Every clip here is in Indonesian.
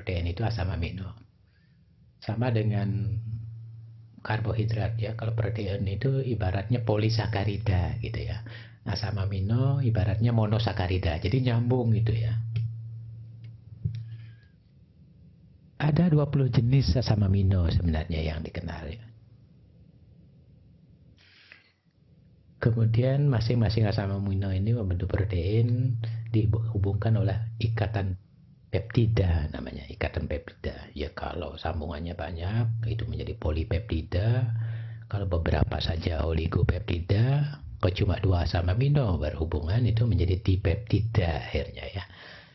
protein itu asam amino. Sama dengan karbohidrat ya. Kalau protein itu ibaratnya polisakarida gitu ya. Asam amino ibaratnya monosakarida. Jadi nyambung gitu ya. Ada 20 jenis asam amino sebenarnya yang dikenal ya. Kemudian masing-masing asam amino ini membentuk protein dihubungkan oleh ikatan peptida namanya, ikatan peptida. Ya kalau sambungannya banyak itu menjadi polipeptida. Kalau beberapa saja oligopeptida, kalau cuma 2 asam amino berhubungan itu menjadi dipeptida akhirnya ya.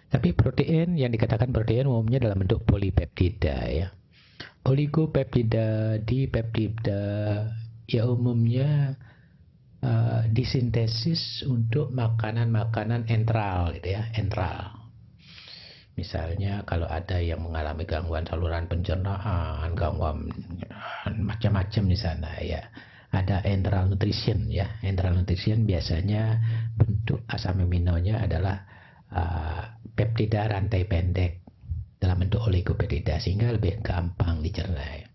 Tapi protein yang dikatakan protein umumnya dalam bentuk polipeptida ya. Oligopeptida, dipeptida ya umumnya disintesis untuk makanan-makanan entral gitu ya, entral. Misalnya kalau ada yang mengalami gangguan saluran pencernaan, gangguan macam-macam di sana ya, ada enteral nutrition ya. Enteral nutrition biasanya bentuk asam aminonya adalah peptida rantai pendek dalam bentuk oligopeptida sehingga lebih gampang dicerna.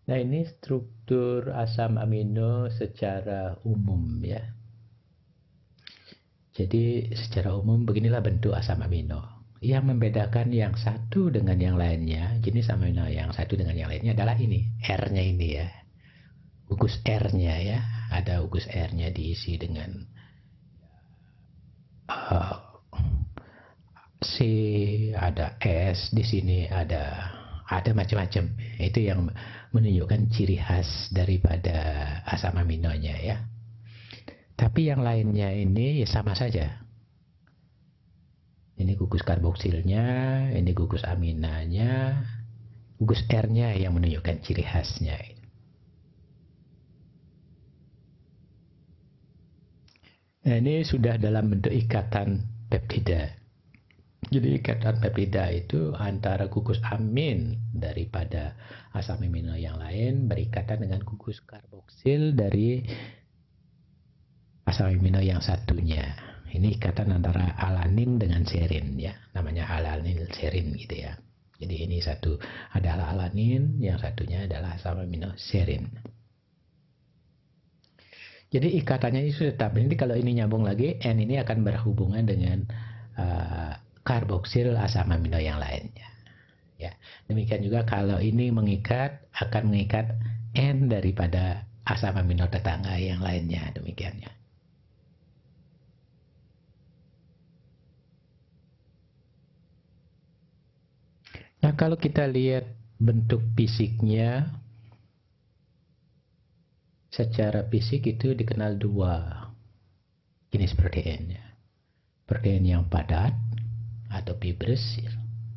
Nah ini struktur asam amino secara umum ya. Jadi secara umum beginilah bentuk asam amino. Yang membedakan yang satu dengan yang lainnya, jenis amino yang satu dengan yang lainnya adalah ini, R-nya ini ya. Gugus R-nya ya, ada gugus R-nya diisi dengan C, ada S, di sini ada macam-macam. Itu yang menunjukkan ciri khas daripada asam aminonya ya. Tapi yang lainnya ini ya sama saja. Ini gugus karboksilnya, ini gugus aminanya, gugus R-nya yang menunjukkan ciri khasnya. Nah ini sudah dalam bentuk ikatan peptida. Jadi ikatan peptida itu antara gugus amin daripada asam amino yang lain berikatan dengan gugus karboksil dari asam amino yang satunya. Ini ikatan antara alanin dengan serin ya, namanya alanil serin gitu ya. Jadi ini satu adalah alanin, yang satunya adalah asam amino serin. Jadi ikatannya itu tetap. Nanti kalau ini nyambung lagi, N ini akan berhubungan dengan karboksil asam amino yang lainnya. Ya, demikian juga kalau ini mengikat akan mengikat N daripada asam amino tetangga yang lainnya, demikian ya. Nah, kalau kita lihat bentuk fisiknya, secara fisik itu dikenal 2 jenis protein ya. Protein yang padat atau fibrous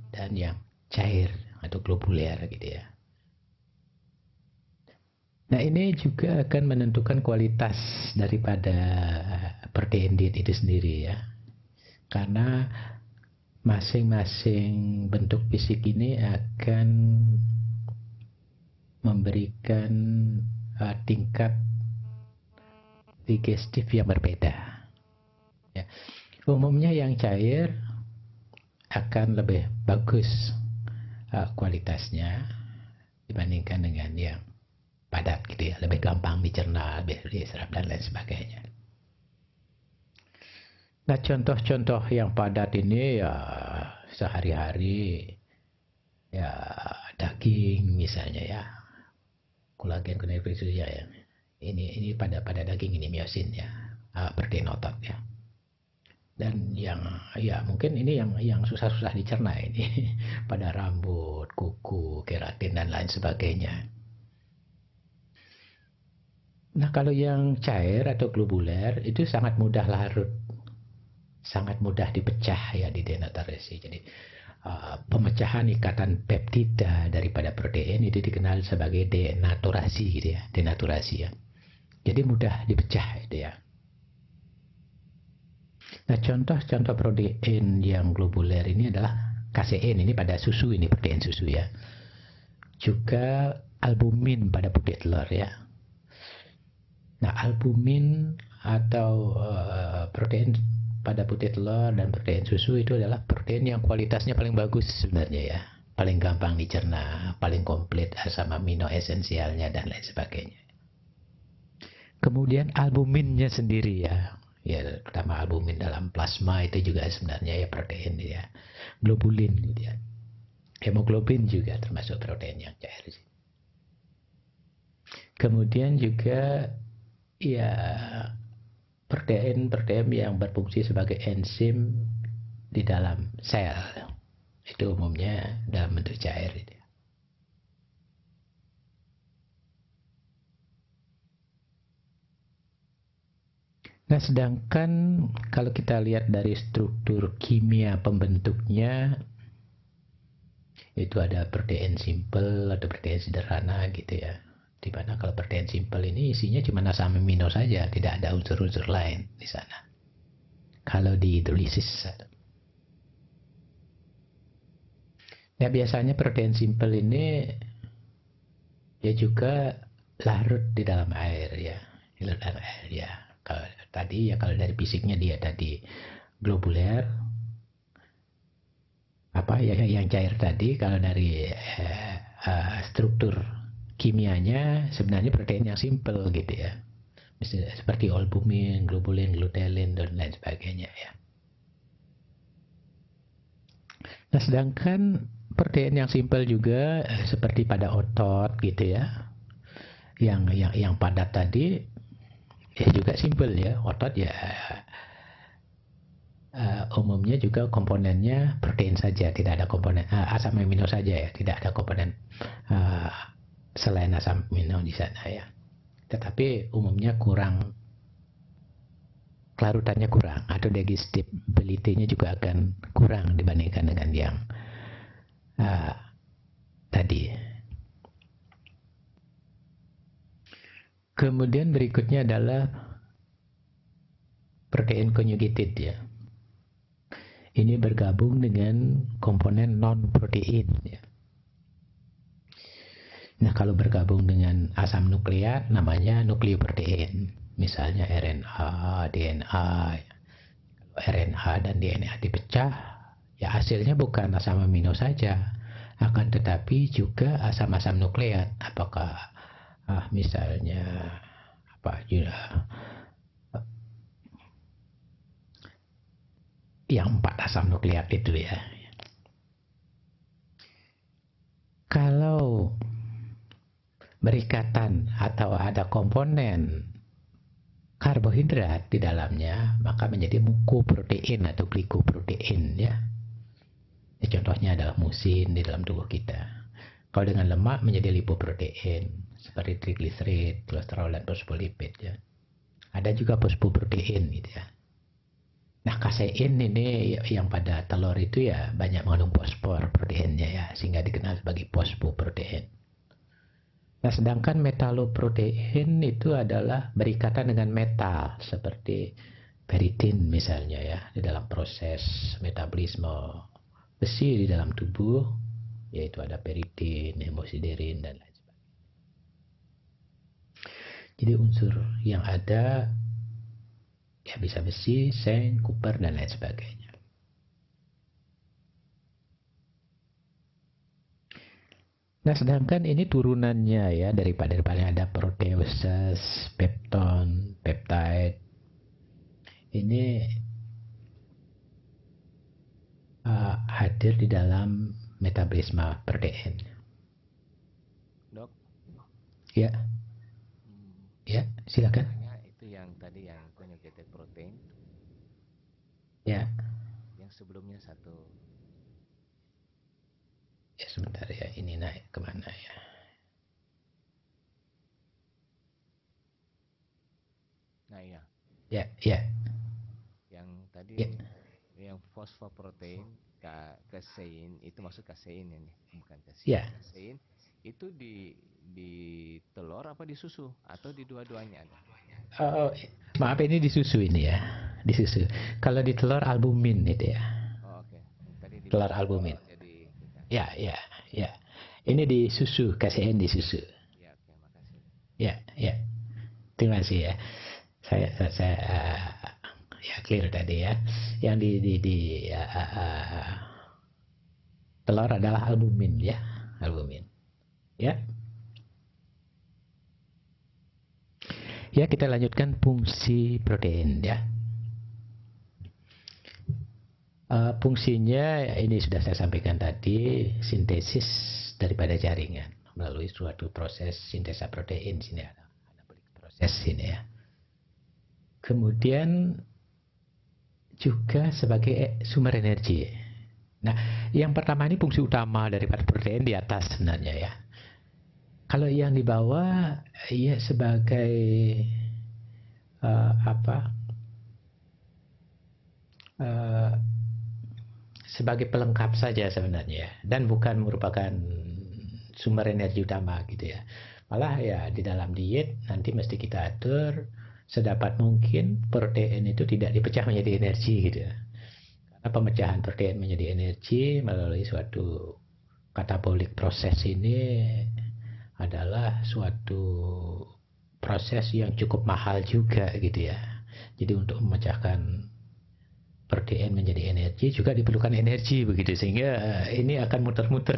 dan yang cair atau globuler gitu ya. Nah ini juga akan menentukan kualitas daripada protein diet itu sendiri ya. Karena masing-masing bentuk fisik ini akan memberikan tingkat digestif yang berbeda ya. Umumnya yang cair akan lebih bagus kualitasnya dibandingkan dengan yang padat gitu ya, lebih gampang dicerna, lebih diserap dan lain sebagainya. Nah contoh-contoh yang padat ini ya sehari-hari ya daging misalnya ya, kolagen ya, ini pada daging ini myosin ya, protein otot ya. Dan yang ya mungkin ini yang susah-susah dicerna ini pada rambut, kuku, keratin dan lain sebagainya. Nah kalau yang cair atau globuler itu sangat mudah larut, sangat mudah dipecah ya di denaturasi. Jadi pemecahan ikatan peptida daripada protein itu dikenal sebagai denaturasi gitu ya, denaturasi ya. Jadi mudah dipecah itu ya. Nah contoh-contoh protein yang globuler ini adalah kasein, ini pada susu, ini protein susu ya. Juga albumin pada putih telur ya. Nah albumin atau protein pada putih telur dan protein susu itu adalah protein yang kualitasnya paling bagus sebenarnya ya. Paling gampang dicerna, paling komplit asam amino esensialnya dan lain sebagainya. Kemudian albuminnya sendiri ya. Ya, pertama albumin dalam plasma itu juga sebenarnya ya protein ya. Globulin gitu ya. Hemoglobin juga termasuk protein yang cair sih. Kemudian juga ya protein yang berfungsi sebagai enzim di dalam sel. Itu umumnya dalam bentuk cair. Nah, sedangkan kalau kita lihat dari struktur kimia pembentuknya, itu ada protein simple, ada protein sederhana gitu ya. Dimana kalau protein simple ini isinya cuma asam amino saja, tidak ada unsur-unsur lain di sana. Kalau di hidrolisis, ya biasanya protein simple ini ya juga larut di dalam air ya, di dalam air ya. Kalau tadi ya kalau dari fisiknya dia tadi globuler, apa ya yang cair tadi, kalau dari struktur kimianya sebenarnya protein yang simple gitu ya. Misalnya seperti albumin, globulin, glutelin dan lain sebagainya ya. Nah, sedangkan protein yang simple juga seperti pada otot gitu ya. Yang padat tadi ya juga simple ya. Otot ya umumnya juga komponennya protein saja, tidak ada komponen asam amino saja ya, tidak ada komponen selain asam amino di sana ya. Tetapi umumnya kurang, kelarutannya kurang, atau digestibility-nya juga akan kurang dibandingkan dengan yang tadi. Kemudian berikutnya adalah protein conjugated ya. Ini bergabung dengan komponen non-protein ya. Nah, kalau bergabung dengan asam nukleat namanya nukleoprotein. Misalnya RNA, DNA. Kalau RNA dan DNA dipecah, ya hasilnya bukan asam amino saja, akan tetapi juga asam-asam nukleat. Apakah misalnya apa yang 4 asam nukleat itu ya. Kalau berikatan atau ada komponen karbohidrat di dalamnya, maka menjadi mukoprotein atau glikoprotein ya. Contohnya adalah musin di dalam tubuh kita. Kalau dengan lemak menjadi lipoprotein seperti trigliserid, kolesterol dan fosfolipid ya. Ada juga fosfoprotein gitu ya. Nah, kasein ini yang pada telur itu ya banyak mengandung fosfor proteinnya ya, sehingga dikenal sebagai fosfoprotein. Nah, sedangkan metaloprotein itu adalah berikatan dengan metal seperti peritin misalnya ya, di dalam proses metabolisme besi di dalam tubuh, yaitu ada peritin, hemosiderin dan lain sebagainya. Jadi unsur yang ada ya bisa besi, seng, kuper dan lain sebagainya. Nah, sedangkan ini turunannya ya daripada ada proteosis, pepton, peptide. Ini hadir di dalam metabolisme protein. Dok? Ya. Ya, silakan. Itu yang tadi yang conjugated protein. Ya. Yang sebelumnya satu. Ya sebentar ya, ini naik kemana ya? Nah iya. Ya, ya. Yang tadi Ya. yang fosfoprotein kasein itu maksud kasein ini, bukan kasein. Ya. Kasein itu di telur apa di susu atau di dua-duanya ada? Maaf ini di susu ini ya, di susu. Kalau di telur albumin itu ya. Oh, oke. Tadi di Telur albumin. Jadi Ya. Ini di susu, kasein di susu. Ya, oke, makasih. Ya. Terima kasih ya. Saya ya clear tadi ya. Yang di telur adalah albumin ya, albumin. Ya. Ya, kita lanjutkan fungsi protein ya. Fungsinya ini sudah saya sampaikan tadi, sintesis daripada jaringan melalui suatu proses sintesa protein. Sini ada proses ini ya. Kemudian juga sebagai sumber energi. Nah, yang pertama ini fungsi utama daripada protein di atas sebenarnya ya. Kalau yang di bawah ya sebagai sebagai pelengkap saja sebenarnya, dan bukan merupakan sumber energi utama gitu ya. Malah ya di dalam diet nanti mesti kita atur sedapat mungkin protein itu tidak dipecah menjadi energi gitu ya. Karena pemecahan protein menjadi energi melalui suatu katabolik proses ini adalah suatu proses yang cukup mahal juga gitu ya. Jadi untuk memecahkan protein menjadi energi juga diperlukan energi begitu, sehingga ini akan muter-muter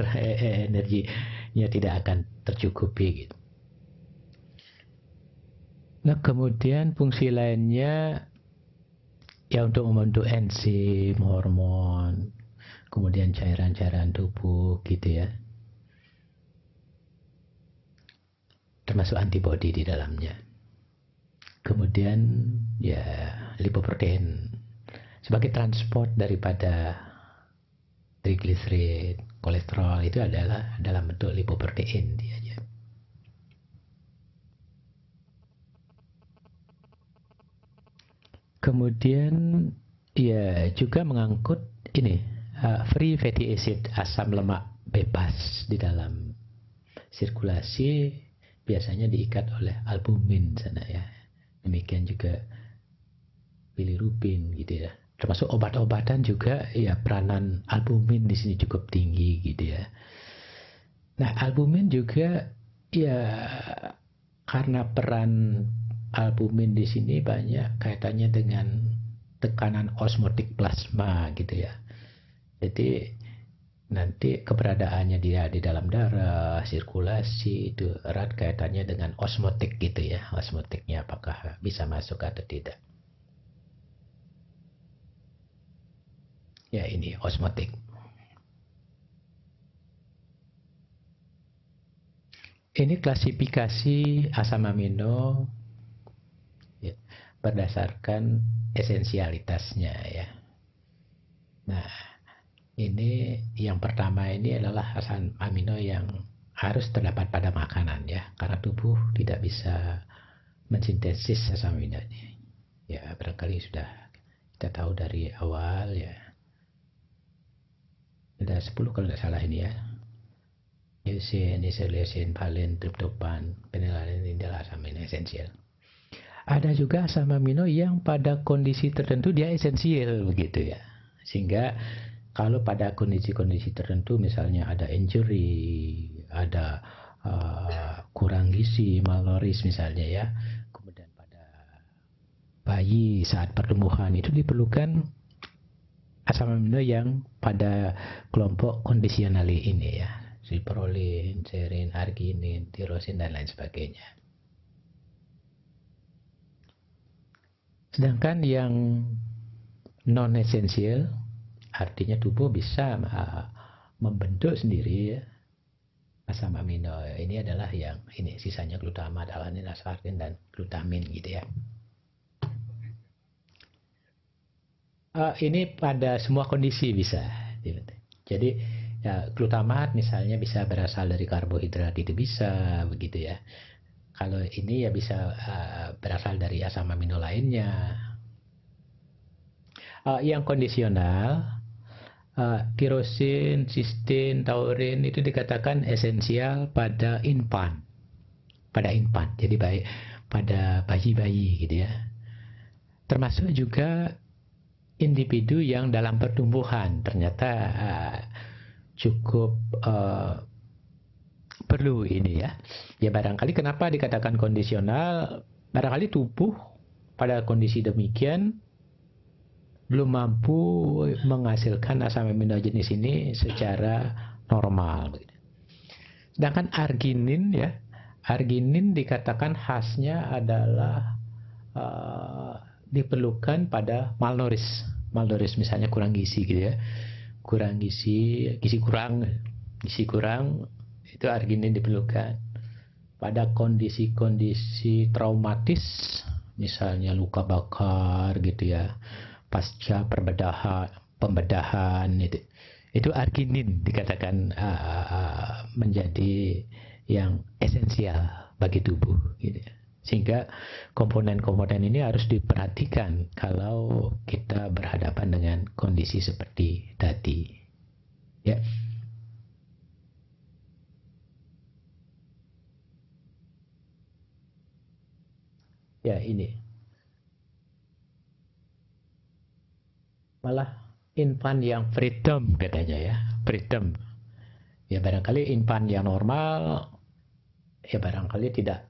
energinya tidak akan tercukupi gitu. Nah, kemudian fungsi lainnya ya untuk membentuk enzim, hormon, kemudian cairan-cairan tubuh gitu ya. Termasuk antibodi di dalamnya. Kemudian ya lipoprotein sebagai transport daripada trigliserid, kolesterol itu adalah dalam bentuk lipoprotein dia aja. Kemudian ya juga mengangkut ini free fatty acid, asam lemak bebas di dalam sirkulasi, biasanya diikat oleh albumin sana ya. Demikian juga bilirubin gitu ya. Termasuk obat-obatan juga ya, peranan albumin di sini cukup tinggi gitu ya. Nah, albumin juga ya karena peran albumin di sini banyak kaitannya dengan tekanan osmotik plasma gitu ya. Jadi nanti keberadaannya dia di dalam darah, sirkulasi itu erat kaitannya dengan osmotik gitu ya. Osmotiknya apakah bisa masuk atau tidak. Ya ini osmotik. Ini klasifikasi asam amino ya, berdasarkan esensialitasnya ya. Nah, ini yang pertama ini adalah asam amino yang harus terdapat pada makanan ya, karena tubuh tidak bisa mensintesis asam amino ini. Ya barangkali sudah kita tahu dari awal ya. Ada 10 kalau tidak salah ini ya. Leucin, isoleucin, valin, triptofan, phenylalanine ini adalah asam amino esensial. Ada juga asam amino yang pada kondisi tertentu dia esensial begitu ya. Sehingga kalau pada kondisi-kondisi tertentu misalnya ada injury, ada kurang gizi, malnourish misalnya ya. Kemudian pada bayi saat pertumbuhan itu diperlukan asam amino yang pada kelompok kondisionali ini ya. Ciprolin, serin, arginin, tirosin dan lain sebagainya. Sedangkan yang non esensial artinya tubuh bisa membentuk sendiri ya, asam amino. Ini adalah yang ini sisanya glutamat, alanin, aspartin dan glutamin gitu ya. Ini pada semua kondisi bisa. Jadi ya, glutamat misalnya bisa berasal dari karbohidrat, itu bisa begitu ya. Kalau ini ya bisa berasal dari asam amino lainnya. Yang kondisional, tirosin, sistin, taurin itu dikatakan esensial pada infant. Pada infant, jadi baik pada bayi-bayi gitu ya. Termasuk juga individu yang dalam pertumbuhan ternyata cukup perlu ini ya. Ya barangkali kenapa dikatakan kondisional, barangkali tubuh pada kondisi demikian belum mampu menghasilkan asam amino jenis ini secara normal. Sedangkan arginin ya, arginin dikatakan khasnya adalah diperlukan pada malnouris misalnya kurang gizi gitu ya, kurang gizi kurang itu arginin diperlukan. Pada kondisi-kondisi traumatis misalnya luka bakar gitu ya, pasca pembedahan itu arginin dikatakan menjadi yang esensial bagi tubuh gitu ya. Sehingga komponen-komponen ini harus diperhatikan kalau kita berhadapan dengan kondisi seperti tadi ya. Ya ini malah infan yang freedom katanya ya, freedom ya, barangkali infan yang normal ya barangkali tidak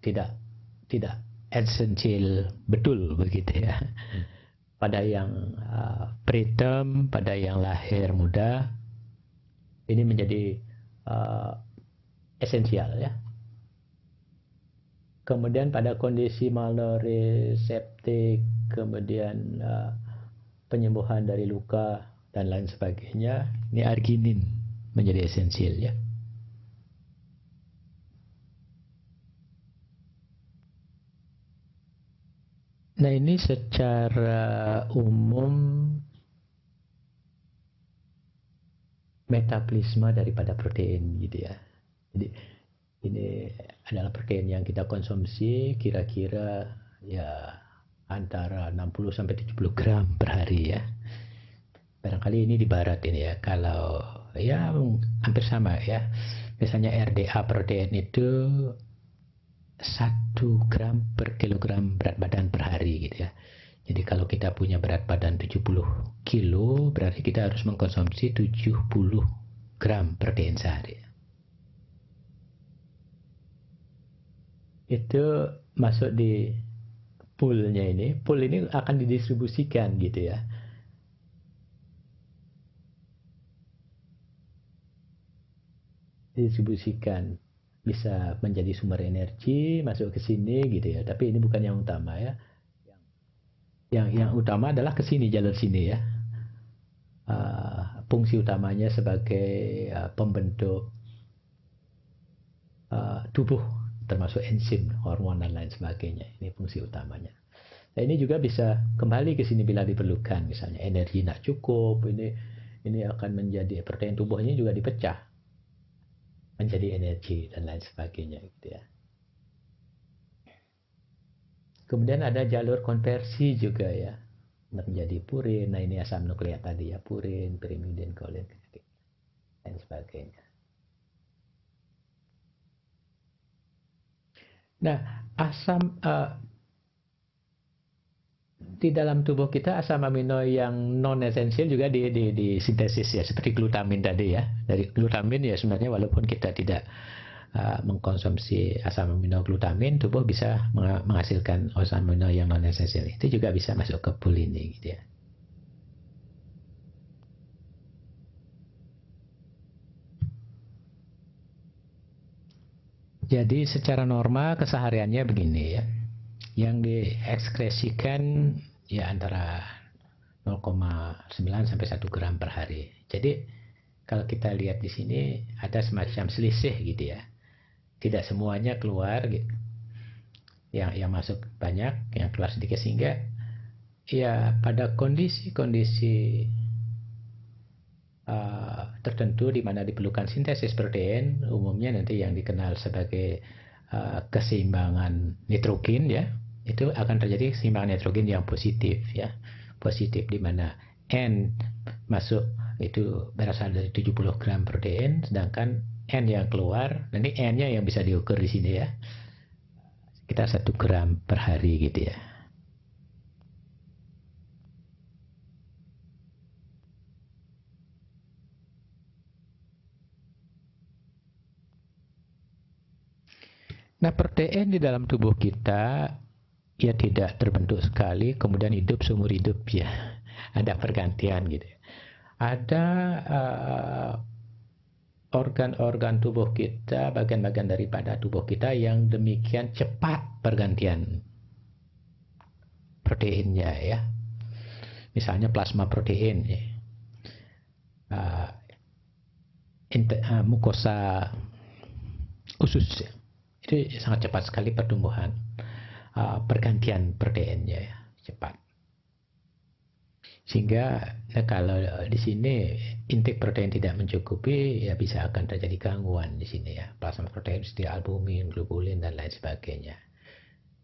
esensial betul begitu ya. Pada yang preterm, pada yang lahir muda ini menjadi esensial ya. Kemudian pada kondisi malnouris, septik, kemudian penyembuhan dari luka dan lain sebagainya, ini arginin menjadi esensial ya. Nah ini secara umum metabolisme daripada protein gitu ya. Jadi ini adalah protein yang kita konsumsi kira-kira ya antara 60 sampai 70 gram per hari ya. Barangkali ini di barat ini ya. Kalau ya hampir sama ya. Misalnya RDA protein itu 1 gram per kilogram berat badan per hari gitu ya. Jadi kalau kita punya berat badan 70 kilo berarti kita harus mengkonsumsi 70 gram protein sehari. Itu masuk di poolnya ini. Pool ini akan didistribusikan gitu ya. Didistribusikan. Bisa menjadi sumber energi masuk ke sini gitu ya. Tapi ini bukan yang utama ya. Yang utama adalah ke sini, jalur sini ya. Fungsi utamanya sebagai pembentuk tubuh, termasuk enzim, hormon dan lain sebagainya. Ini fungsi utamanya. Nah ini juga bisa kembali ke sini bila diperlukan. Misalnya energi tidak cukup, ini akan menjadi protein tubuhnya juga dipecah menjadi energi dan lain sebagainya gitu ya. Kemudian ada jalur konversi juga ya menjadi purin. Nah ini asam nukleat tadi ya, purin, pirimidin, kolin dan sebagainya. Nah asam di dalam tubuh kita asam amino yang non esensial juga disintesis ya, seperti glutamin tadi ya. Dari glutamin ya sebenarnya walaupun kita tidak mengkonsumsi asam amino glutamin, tubuh bisa menghasilkan asam amino yang non esensial. Itu juga bisa masuk ke pool ini gitu ya. Jadi secara normal kesehariannya begini ya. Yang diekskresikan ya antara 0,9 sampai 1 gram per hari. Jadi kalau kita lihat di sini ada semacam selisih gitu ya. Tidak semuanya keluar gitu. Yang masuk banyak, yang keluar sedikit, sehingga ya pada kondisi-kondisi tertentu di mana diperlukan sintesis protein, umumnya nanti yang dikenal sebagai keseimbangan nitrogen ya, itu akan terjadi keseimbangan nitrogen yang positif ya, positif di mana N masuk itu berasal dari 70 gram protein, sedangkan N yang keluar, nanti N-nya yang bisa diukur di sini ya, sekitar 1 gram per hari gitu ya. Nah, protein di dalam tubuh kita ya tidak terbentuk sekali kemudian hidup seumur hidup ya. ada pergantian gitu. Ada organ-organ tubuh kita, bagian-bagian daripada tubuh kita yang demikian cepat pergantian proteinnya ya. Misalnya plasma protein ya. Mukosa usus ya. Itu sangat cepat sekali pertumbuhan pergantian proteinnya ya, cepat. Sehingga kalau di sini intake protein tidak mencukupi, ya bisa akan terjadi gangguan di sini ya. Plasma protein seperti albumin, globulin dan lain sebagainya.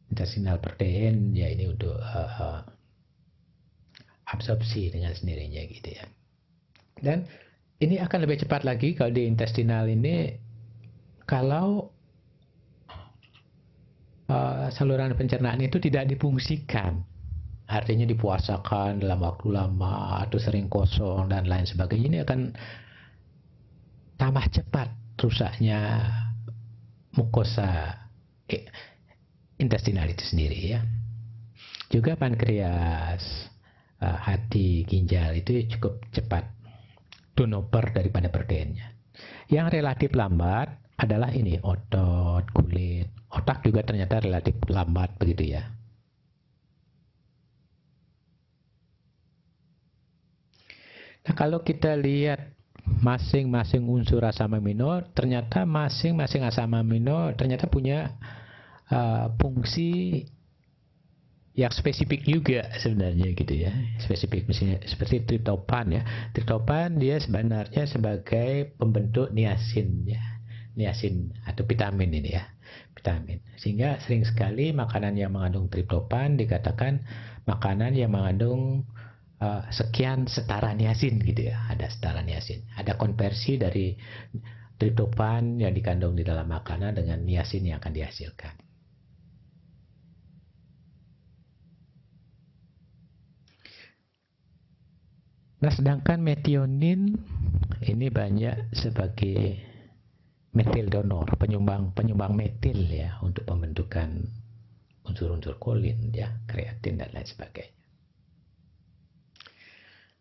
Intestinal protein ya ini untuk absorpsi dengan sendirinya gitu ya. Dan ini akan lebih cepat lagi kalau di intestinal ini kalau saluran pencernaan itu tidak difungsikan. Artinya dipuasakan dalam waktu lama atau sering kosong dan lain sebagainya, ini akan tambah cepat rusaknya mukosa intestinal itu sendiri ya. Juga pankreas, hati, ginjal itu cukup cepat turnover daripada proteinnya. Yang relatif lambat adalah ini otot, kulit, otak juga ternyata relatif lambat begitu ya. Nah, kalau kita lihat masing-masing unsur asam amino, ternyata masing-masing asam amino ternyata punya fungsi yang spesifik juga sebenarnya gitu ya. Spesifik misalnya seperti triptopan ya. Triptopan dia sebenarnya sebagai pembentuk niacin ya. Niacin atau vitamin ini ya. Vitamin. Sehingga sering sekali makanan yang mengandung triptopan dikatakan makanan yang mengandung sekian setara niacin gitu ya, ada setara niacin, ada konversi dari triptopan yang dikandung di dalam makanan dengan niacin yang akan dihasilkan. Nah, sedangkan metionin ini banyak sebagai metil donor, penyumbang metil ya untuk pembentukan unsur-unsur kolin ya, kreatin dan lain sebagainya.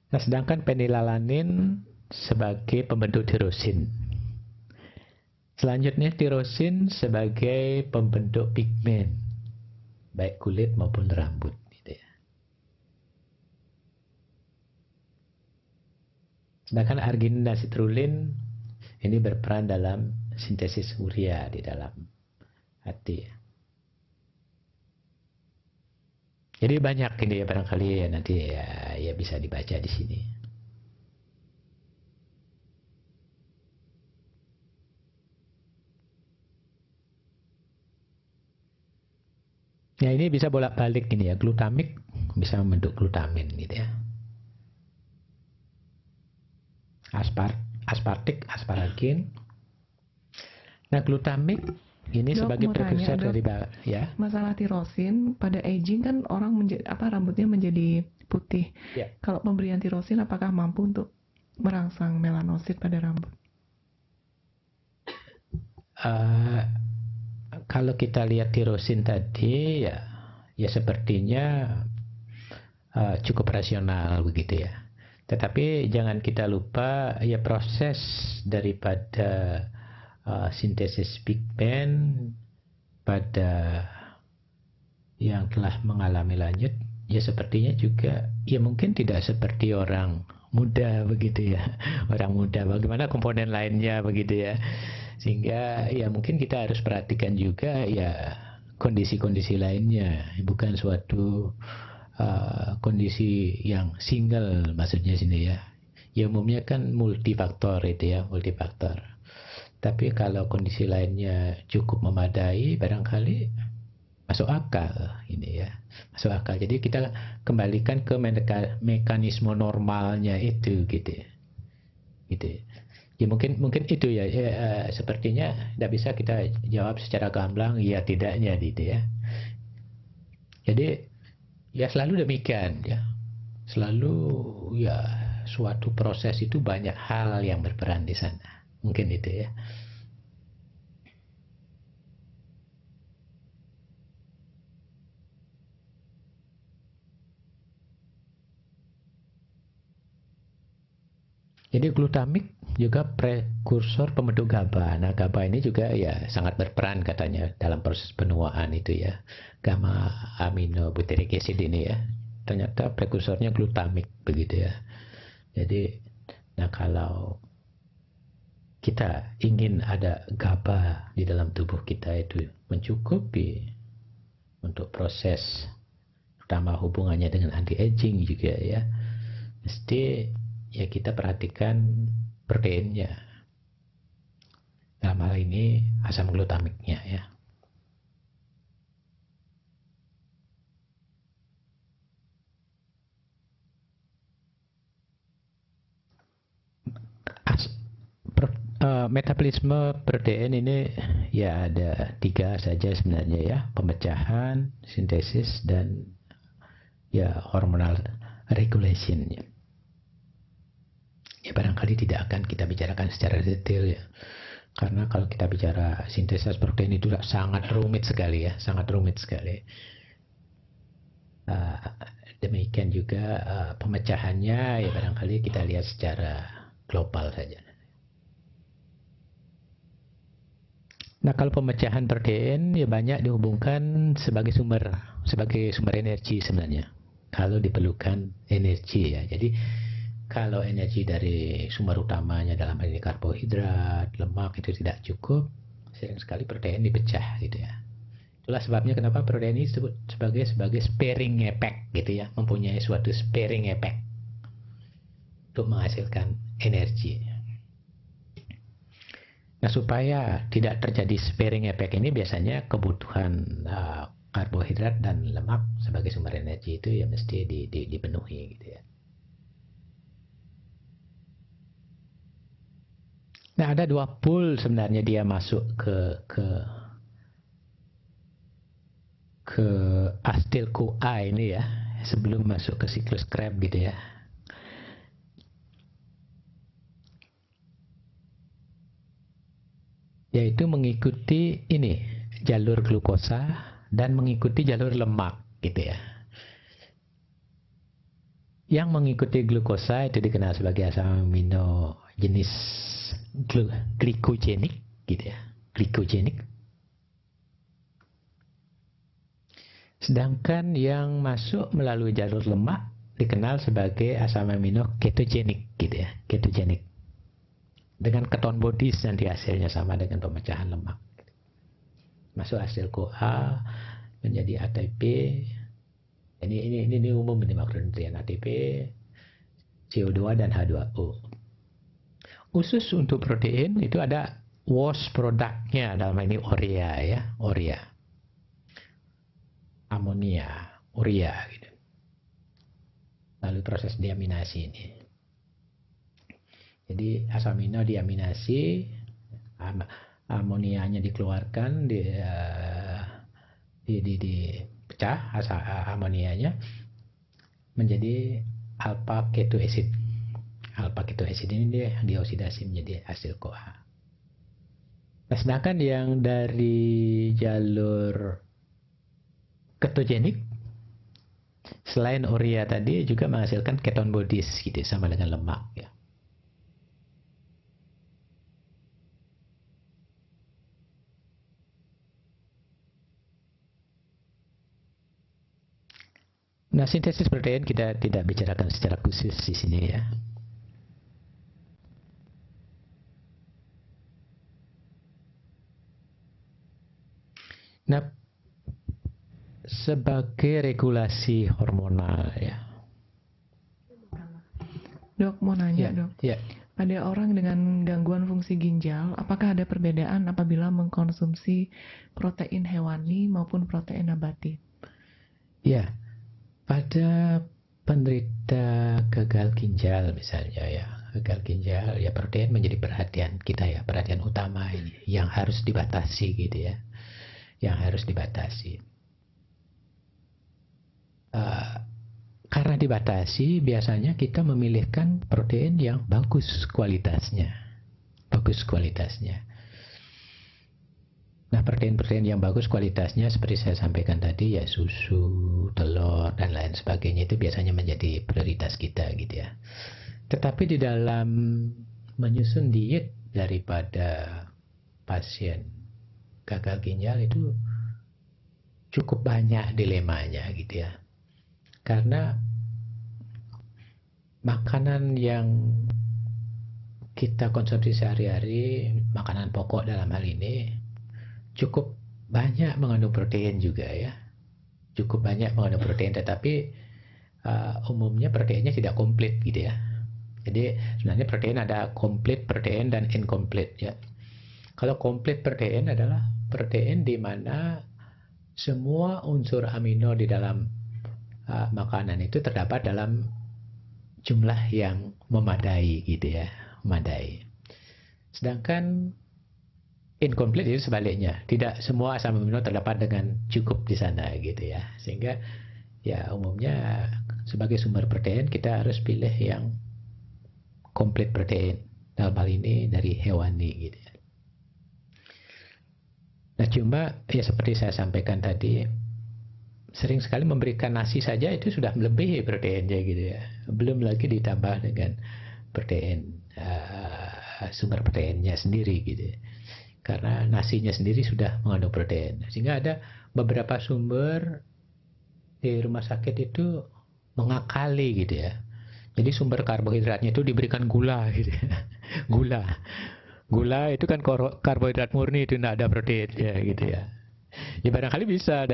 Nah, sedangkan penilalanin sebagai pembentuk tirosin. Selanjutnya tirosin sebagai pembentuk pigmen, baik kulit maupun rambut. Gitu ya. Sedangkan arginin dan citrulline ini berperan dalam sintesis urea di dalam hati. Jadi banyak ini ya barangkali ya nanti ya bisa dibaca di sini. Ya ini bisa bolak-balik ini ya, glutamik bisa membentuk glutamin gitu ya. Aspartik, asparagin. Nah glutamik ini Dok, sebagai prekursor dari ya. Masalah tirosin pada aging kan orang rambutnya menjadi putih. Ya. Kalau pemberian tirosin apakah mampu untuk merangsang melanosit pada rambut? Kalau kita lihat tirosin tadi ya sepertinya cukup rasional begitu ya. Tetapi jangan kita lupa ya proses daripada sintesis pigmen pada yang telah mengalami lanjut ya sepertinya juga ya mungkin tidak seperti orang muda begitu ya. Orang muda bagaimana komponen lainnya begitu ya. Sehingga ya mungkin kita harus perhatikan juga ya kondisi-kondisi lainnya, bukan suatu kondisi yang single maksudnya sini ya. Ya umumnya kan multifaktor itu ya, multifaktor. Tapi kalau kondisi lainnya cukup memadai, barangkali masuk akal ini ya, masuk akal. Jadi kita kembalikan ke mekanisme normalnya itu gitu ya. Gitu. Ya mungkin itu ya, sepertinya tidak bisa kita jawab secara gamblang ya tidaknya gitu ya. Jadi ya selalu demikian ya. Selalu ya suatu proses itu banyak hal yang berperan di sana. Mungkin itu ya. Jadi glutamik juga prekursor pembentuk GABA. Nah, GABA ini juga ya sangat berperan katanya dalam proses penuaan itu ya. Gamma aminobutyric acid ini ya. Ternyata prekursornya glutamik begitu ya. Jadi, nah kalau kita ingin ada GABA di dalam tubuh kita itu mencukupi untuk proses pertama hubungannya dengan anti-aging juga ya, mesti ya kita perhatikan proteinnya. Dalam hal ini asam glutamiknya ya. Metabolisme protein ini ya ada 3 saja sebenarnya ya, pemecahan, sintesis, dan ya hormonal regulation ya. Ya barangkali tidak akan kita bicarakan secara detail ya, karena kalau kita bicara sintesis protein itu sangat rumit sekali ya, sangat rumit sekali. Demikian juga pemecahannya ya barangkali kita lihat secara global saja. Nah, kalau pemecahan protein ya banyak dihubungkan sebagai sumber energi sebenarnya. Kalau diperlukan energi ya. Jadi kalau energi dari sumber utamanya dalam hal ini karbohidrat, lemak itu tidak cukup, sering sekali protein dipecah gitu ya. Itulah sebabnya kenapa protein ini disebut sebagai sparing effect gitu ya, mempunyai suatu sparing effect untuk menghasilkan energi. Nah, supaya tidak terjadi sparing effect ini biasanya kebutuhan karbohidrat dan lemak sebagai sumber energi itu ya mesti dipenuhi gitu ya. Nah, ada 2 pool sebenarnya dia masuk ke acetyl-CoA ini ya, sebelum masuk ke siklus Krebs gitu ya. Yaitu mengikuti ini jalur glukosa dan mengikuti jalur lemak gitu ya. Yang mengikuti glukosa itu dikenal sebagai asam amino jenis glikogenik gitu ya, glikogenik. Sedangkan yang masuk melalui jalur lemak dikenal sebagai asam amino ketogenik gitu ya, ketogenik. Dengan keton bodies nanti hasilnya sama dengan pemecahan lemak. Masuk hasil CoA menjadi ATP. Ini umum ini makronutrien ATP, CO2 dan H2O. Khusus untuk protein itu ada wash produknya, dalam ini urea ya, urea, amonia, urea gitu. Lalu proses deaminasi ini. Jadi asam amino diaminasi, amonianya dikeluarkan, dipecah amonianya menjadi alpha keto acid. Alpha keto acid ini dia dioksidasi menjadi hasil CoA. Nah, sedangkan yang dari jalur ketogenik selain urea tadi juga menghasilkan keton bodies gitu, sama dengan lemak ya. Nah, sintesis protein kita tidak bicarakan secara khusus di sini ya. Nah, sebagai regulasi hormonal ya. Dok, mau nanya dok. Ya. Pada orang dengan gangguan fungsi ginjal, apakah ada perbedaan apabila mengkonsumsi protein hewani maupun protein nabati? Ya, pada penderita gagal ginjal misalnya ya, gagal ginjal ya, protein menjadi perhatian kita ya, perhatian utama ini yang harus dibatasi gitu ya, yang harus dibatasi. Karena dibatasi, biasanya kita memilihkan protein yang bagus kualitasnya. Nah, protein-protein yang bagus kualitasnya seperti saya sampaikan tadi ya, susu, telur, dan lain sebagainya itu biasanya menjadi prioritas kita gitu ya. Tetapi di dalam menyusun diet daripada pasien gagal ginjal itu cukup banyak dilemanya gitu ya. Karena makanan yang kita konsumsi sehari-hari, makanan pokok dalam hal ini, cukup banyak mengandung protein juga ya. Cukup banyak mengandung protein, tetapi umumnya proteinnya tidak komplit gitu ya. Jadi sebenarnya protein ada komplit protein dan incomplete ya. Kalau komplit protein adalah protein di mana semua unsur amino di dalam makanan itu terdapat dalam jumlah yang memadai gitu ya, memadai. Sedangkan incomplete itu sebaliknya, tidak semua asam amino terdapat dengan cukup di sana gitu ya. Sehingga ya umumnya sebagai sumber protein kita harus pilih yang komplit protein. Dalam hal ini dari hewani gitu ya. Nah cuma ya seperti saya sampaikan tadi, sering sekali memberikan nasi saja itu sudah melebihi proteinnya gitu ya. Belum lagi ditambah dengan protein, sumber proteinnya sendiri gitu ya. Karena nasinya sendiri sudah mengandung protein. Sehingga ada beberapa sumber di rumah sakit itu mengakali gitu ya. Jadi sumber karbohidratnya itu diberikan gula gitu ya. Gula itu kan karbohidrat murni, itu tidak ada protein ya gitu ya. Ya barangkali bisa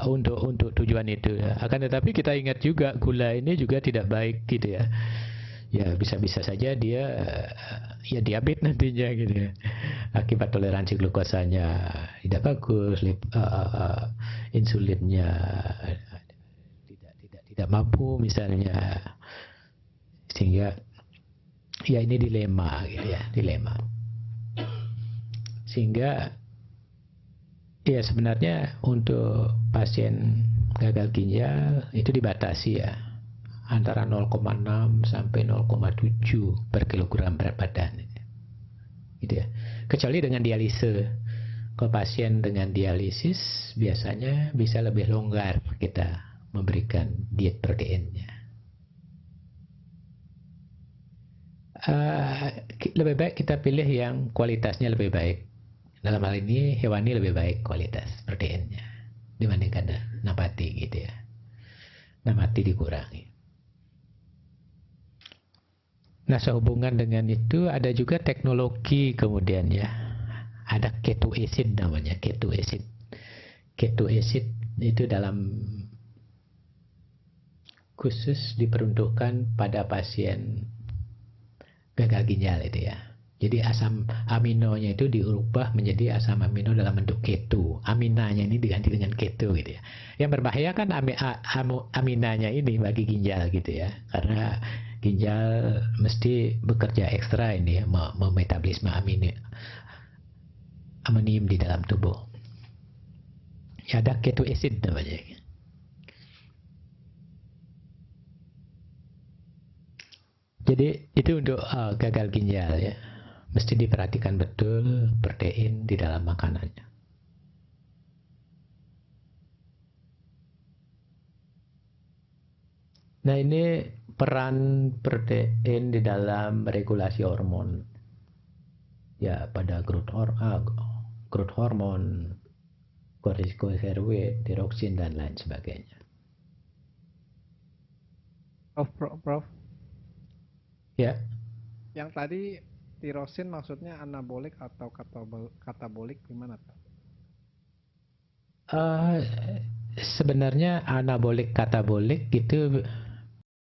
untuk tujuan itu ya. Akan tetapi kita ingat juga gula ini juga tidak baik gitu ya. Ya bisa-bisa saja dia ya diabetes nantinya gitu ya. Akibat toleransi glukosanya tidak bagus, insulinnya tidak mampu misalnya. Sehingga ya ini dilema gitu ya, dilema. Sehingga ya sebenarnya untuk pasien gagal ginjal itu dibatasi ya, antara 0,6 sampai 0,7 per kilogram berat badan gitu ya. Kecuali dengan dialisis. Kalau pasien dengan dialisis biasanya bisa lebih longgar kita memberikan diet proteinnya. Lebih baik kita pilih yang kualitasnya lebih baik. Dalam hal ini hewani lebih baik kualitas proteinnya dibandingkan nabati gitu ya. Nabati dikurangi. Nah sehubungan dengan itu ada juga teknologi kemudian ya. Ada keto acid namanya, keto acid. Keto acid itu dalam khusus diperuntukkan pada pasien gagal ginjal itu ya. Jadi asam aminonya itu diubah menjadi asam amino dalam bentuk keto. Aminanya ini diganti dengan keto gitu ya. Yang berbahaya kan aminanya ini bagi ginjal gitu ya. Karena ginjal mesti bekerja ekstra ini ya, memetabolisme amonium di dalam tubuh. Ya ada keto acid namanya. Jadi itu untuk gagal ginjal ya. Mesti diperhatikan betul protein di dalam makanannya. Nah ini peran protein di dalam regulasi hormon. Ya pada growth hormone, corticosteroid, tiroxin dan lain sebagainya. Prof. Ya. Yang tadi tirosin maksudnya anabolik atau katabolik gimana tuh? Sebenarnya anabolik katabolik itu